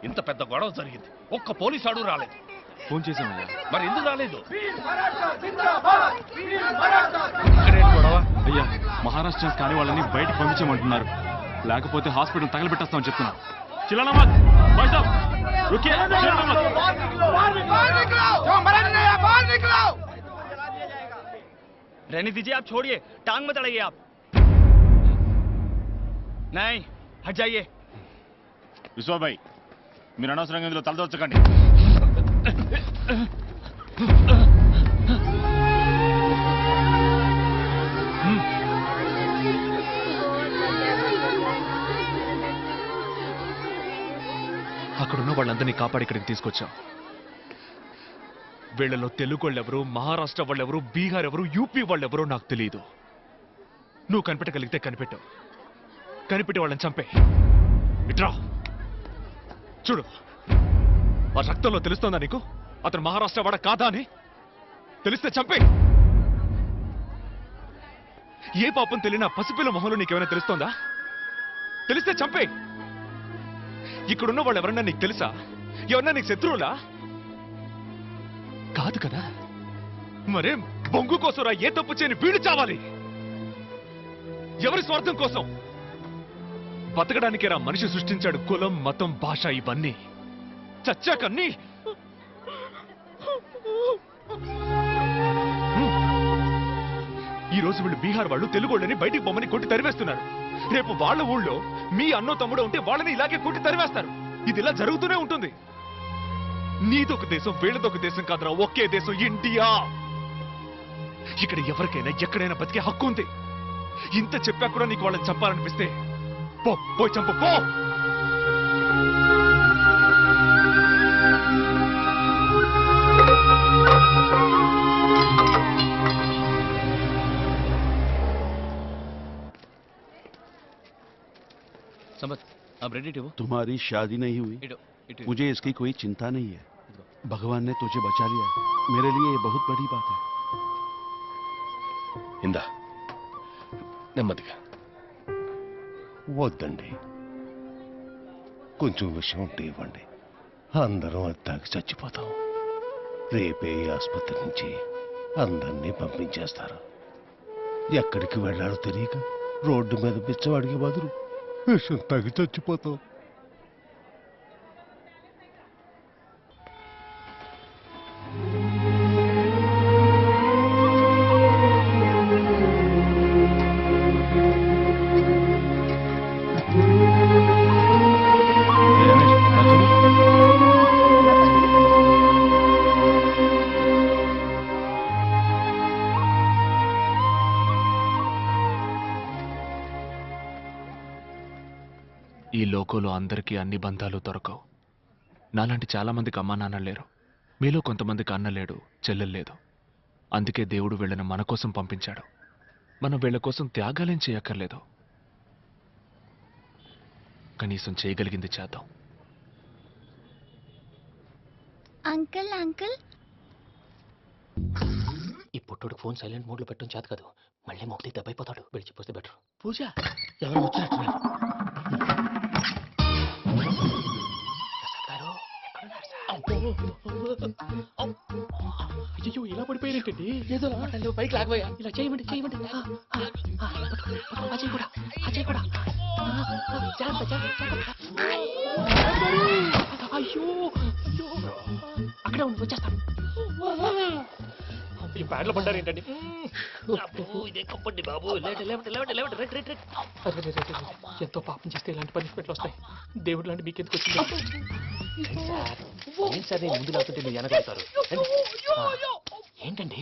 ఇంత పెద్ద గొడవ జరిగింది, ఒక్క పోలీసు అడుగు రాలేదు. ఫోన్ చేసామయ్యా. మరి ఎందుకు రాలేదు? గొడవ అయ్యా, మహారాష్ట్ర కానీ వాళ్ళని బయటకు పంపించమంటున్నారు, లేకపోతే హాస్పిటల్ తగలబెట్టేస్తామని చెప్తున్నారు. रहने दीजिए, आप छोड़िए, टांग मत अड़ाइए आप। नहीं, हट जाइए। విశ్వా భాయ్, మీరు అనవసరంగా ఇందులో తలదొచ్చకండి. అక్కడున్న వాళ్ళందరినీ కాపాడి ఇక్కడికి తీసుకొచ్చాం. వీళ్ళలో తెలుగు వాళ్ళెవరు, మహారాష్ట్ర వాళ్ళెవరు, బీహార్ ఎవరు, యూపీ వాళ్ళెవరో నాకు తెలియదు. నువ్వు కనిపెట్టగలిగితే కనిపెట్టావు, కనిపెట్టి వాళ్ళని చంపే. ఇట్రా చూడు, ఆ రక్తంలో తెలుస్తోందా నీకు అతను మహారాష్ట్ర వాడ కాదా అని? తెలిస్తే చంపే. ఏ పాపం తెలియనా పసిపిల్ల మొహంలో నీకేమైనా తెలుస్తోందా? తెలిస్తే చంపే. ఇక్కడున్న వాళ్ళు ఎవరన్నా నీకు తెలుసా? ఎవరన్నా నీకు శత్రువులా? కాదు కదా. మరేం బొంగు కోసరా ఏ తప్పు చేయని వీడు చావాలి? ఎవరి స్వార్థం కోసం? బతకడానికేరా మనిషి సృష్టించాడు కులం, మతం, భాష ఇవన్నీ. చచ్చాకన్నీ ఈ రోజు వీళ్ళు బీహార్ వాళ్ళు తెలుగు వాళ్ళని బయటికి బొమ్మని కొట్టి తరివేస్తున్నారు. రేపు వాళ్ళ ఊళ్ళో మీ అన్నో తమ్ముడు ఉంటే వాళ్ళని ఇలాగే కొట్టి తరివేస్తారు. ఇది ఇలా జరుగుతూనే ఉంటుంది. నీదొక దేశం, వీళ్ళదొక దేశం కాదురా, ఒకే దేశం ఇండియా. ఇక్కడ ఎవరికైనా ఎక్కడైనా బతికే హక్కు ఉంది. ఇంత చెప్పా కూడా నీకు వాళ్ళని చంపాలనిపిస్తే పో, పోయి చంపు, పో. समझ, अब रेडी हो? तुम्हारी शादी नहीं हुई, मुझे इसकी कोई चिंता नहीं है. भगवान ने तुझे बचा लिया, मेरे लिए ये बहुत बड़ी बात है. ఇందా నెమ్మదిగా. వద్దండి, కొంచెం విషయం ఉంటే ఇవ్వండి. అందరం అత్తాకి చచ్చిపోతాం. రేపే ఈ ఆసుపత్రి నుంచి అందరినీ పంపించేస్తారు. ఎక్కడికి వెళ్ళాలో తెలియక రోడ్డు మీద బిచ్చవాడికి బదులు విషం తాగి చచ్చిపోతాం. ఈ లోకంలో అందరికీ అన్ని బంధాలు దొరకవు. నాలాంటి చాలా మందికి అమ్మా నాన్న లేరు. మీలో కొంతమందికి అన్న లేడు, చెల్లెలు లేదు. అందుకే దేవుడు వీళ్ళని మన కోసం పంపించాడు. మనం వీళ్ళ కోసం త్యాగాలేం చేయక్కర్లేదు. కనీసం చేయగలిగింది చేద్దాం. అంకుల్ అంకుల్, ఈ పుట్టుడు ఫోన్ సైలెంట్ మోడ్ లో పెట్టడం చేత కాదు, మళ్ళీ మొక్కి దెబ్బైపోతాడు. విడిచిపోతే బెటర్. పూజ ఎవరు వచ్చినట్టున్నారు? అయ్యో, ఇలా పడిపోయినట్టండి. ఏదో మాటలు పైకి లాగబోయా. ఇలా చేయమండి, చేయమండి. అజయ్ కూడా, అజయ్ కూడా. అయ్యో, అక్కడే ఉండి వచ్చేస్తాను. ఈ బ్యాడ్లో పడ్డారు ఏంటండి? ఇదే కప్పండి బాబు. ఎంతో పాపం చేస్తే ఇలాంటి పనిష్మెంట్లు వస్తాయి. దేవుడు లాంటి మీకు ఎందుకు వచ్చింది? సార్, ముందు లేకుంటే మీరు వెనకాడతారు. ఏంటండి?